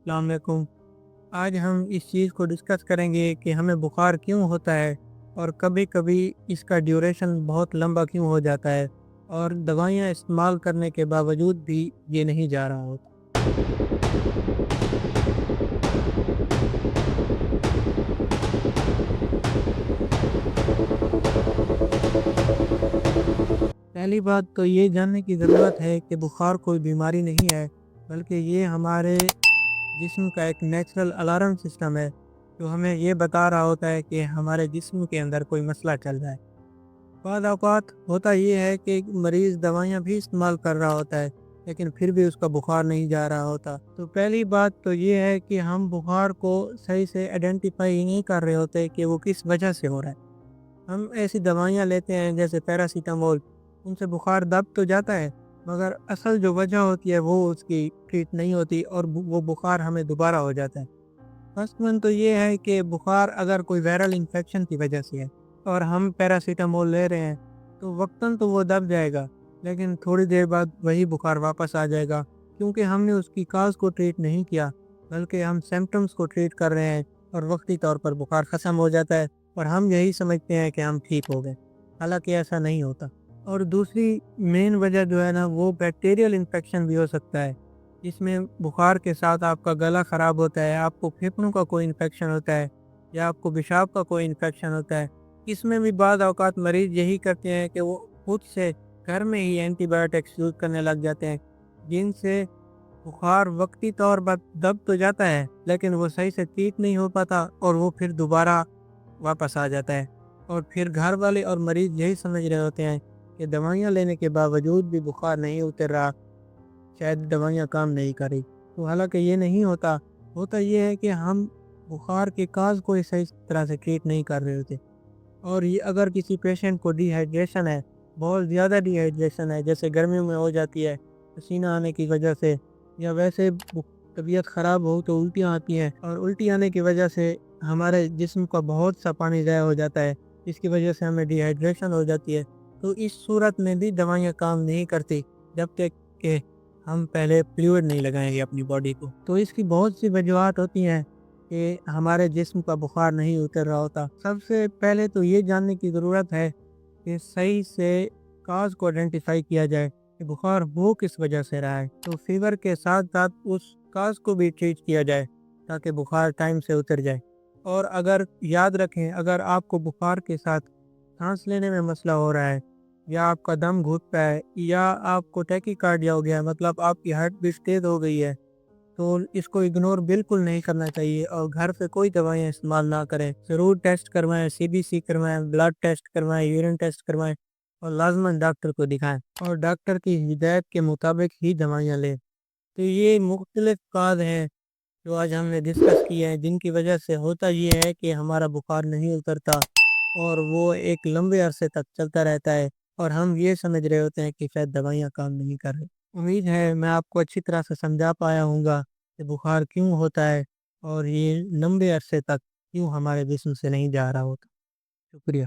السلام علیکم۔ آج ہم اس چیز کو ڈسکس کریں گے کہ ہمیں بخار کیوں ہوتا ہے اور کبھی کبھی اس کا ڈیوریشن بہت لمبا کیوں ہو جاتا ہے اور دوائیاں استعمال کرنے کے باوجود بھی یہ نہیں جا رہا ہوتا۔ پہلی بات تو یہ جاننے کی ضرورت ہے کہ بخار کوئی بیماری نہیں ہے، بلکہ یہ ہمارے جسم کا ایک نیچرل الارم سسٹم ہے جو ہمیں یہ بتا رہا ہوتا ہے کہ ہمارے جسم کے اندر کوئی مسئلہ چل رہا ہے۔ بعض اوقات ہوتا یہ ہے کہ مریض دوائیاں بھی استعمال کر رہا ہوتا ہے لیکن پھر بھی اس کا بخار نہیں جا رہا ہوتا۔ تو پہلی بات تو یہ ہے کہ ہم بخار کو صحیح سے آئیڈینٹیفائی نہیں کر رہے ہوتے کہ وہ کس وجہ سے ہو رہا ہے۔ ہم ایسی دوائیاں لیتے ہیں جیسے پیراسیٹامول، ان سے بخار دب تو جاتا ہے مگر اصل جو وجہ ہوتی ہے وہ اس کی ٹریٹ نہیں ہوتی اور وہ بخار ہمیں دوبارہ ہو جاتا ہے۔ فرسٹ ون تو یہ ہے کہ بخار اگر کوئی وائرل انفیکشن کی وجہ سے ہے اور ہم پیراسیٹامول لے رہے ہیں تو وقتاً تو وہ دب جائے گا لیکن تھوڑی دیر بعد وہی بخار واپس آ جائے گا، کیونکہ ہم نے اس کی کاز کو ٹریٹ نہیں کیا بلکہ ہم سمپٹمز کو ٹریٹ کر رہے ہیں اور وقتی طور پر بخار ختم ہو جاتا ہے اور ہم یہی سمجھتے ہیں کہ ہم ٹھیک ہو گئے، حالانکہ ایسا نہیں ہوتا۔ اور دوسری مین وجہ جو ہے نا وہ بیکٹیریل انفیکشن بھی ہو سکتا ہے، جس میں بخار کے ساتھ آپ کا گلا خراب ہوتا ہے، آپ کو پھیپھڑوں کا کوئی انفیکشن ہوتا ہے یا آپ کو پیشاب کا کوئی انفیکشن ہوتا ہے۔ اس میں بھی بعض اوقات مریض یہی کرتے ہیں کہ وہ خود سے گھر میں ہی اینٹی بایوٹکس یوز کرنے لگ جاتے ہیں، جن سے بخار وقتی طور پر دب تو جاتا ہے لیکن وہ صحیح سے ٹھیک نہیں ہو پاتا اور وہ پھر دوبارہ واپس آ جاتا ہے۔ اور پھر گھر والے اور مریض یہی سمجھ رہے ہوتے ہیں کہ دوائیاں لینے کے باوجود بھی بخار نہیں اتر رہا، شاید دوائیاں کام نہیں کر رہی، تو حالانکہ یہ نہیں ہوتا۔ ہوتا یہ ہے کہ ہم بخار کے کاز کو صحیح طرح سے ٹریٹ نہیں کر رہے ہوتے۔ اور یہ اگر کسی پیشنٹ کو ڈی ہائیڈریشن ہے، بہت زیادہ ڈی ہائیڈریشن ہے، جیسے گرمیوں میں ہو جاتی ہے پسینہ آنے کی وجہ سے، یا ویسے طبیعت خراب ہو تو الٹیاں آتی ہیں اور الٹی آنے کی وجہ سے ہمارے جسم کا بہت سا پانی ضائع ہو جاتا ہے، جس کی وجہ سے ہمیں ڈی ہائیڈریشن ہو جاتی ہے، تو اس صورت میں بھی دوائیاں کام نہیں کرتی جب تک کہ ہم پہلے فلوئڈ نہیں لگائیں گے اپنی باڈی کو۔ تو اس کی بہت سی وجوہات ہوتی ہیں کہ ہمارے جسم کا بخار نہیں اتر رہا ہوتا۔ سب سے پہلے تو یہ جاننے کی ضرورت ہے کہ صحیح سے کاز کو آئیڈینٹیفائی کیا جائے کہ بخار ہو کس وجہ سے رہا ہے، تو فیور کے ساتھ ساتھ اس کاز کو بھی ٹریٹ کیا جائے تاکہ بخار ٹائم سے اتر جائے۔ اور اگر یاد رکھیں، اگر آپ کو بخار کے ساتھ سانس لینے میں مسئلہ ہو رہا ہے یا آپ کا دم گھٹتا ہے یا آپ کو ٹیکی کارڈیا ہو گیا ہے، مطلب آپ کی ہارٹ بیٹ تیز ہو گئی ہے، تو اس کو اگنور بالکل نہیں کرنا چاہیے اور گھر پہ کوئی دوائیاں استعمال نہ کریں۔ ضرور ٹیسٹ کروائیں، سی بی سی کروائیں، بلڈ ٹیسٹ کروائیں، یورین ٹیسٹ کروائیں اور لازماً ڈاکٹر کو دکھائیں اور ڈاکٹر کی ہدایت کے مطابق ہی دوائیاں لیں۔ تو یہ مختلف کاز ہیں جو آج ہم نے ڈسکس کیے ہیں، جن کی وجہ سے ہوتا یہ ہے کہ ہمارا بخار نہیں اترتا اور وہ ایک لمبے عرصے تک چلتا رہتا ہے اور ہم یہ سمجھ رہے ہوتے ہیں کہ شاید دوائیاں کام نہیں کر رہی۔ امید ہے میں آپ کو اچھی طرح سے سمجھا پایا ہوں گا کہ بخار کیوں ہوتا ہے اور یہ لمبے عرصے تک کیوں ہمارے جسم سے نہیں جا رہا ہوتا۔ شکریہ۔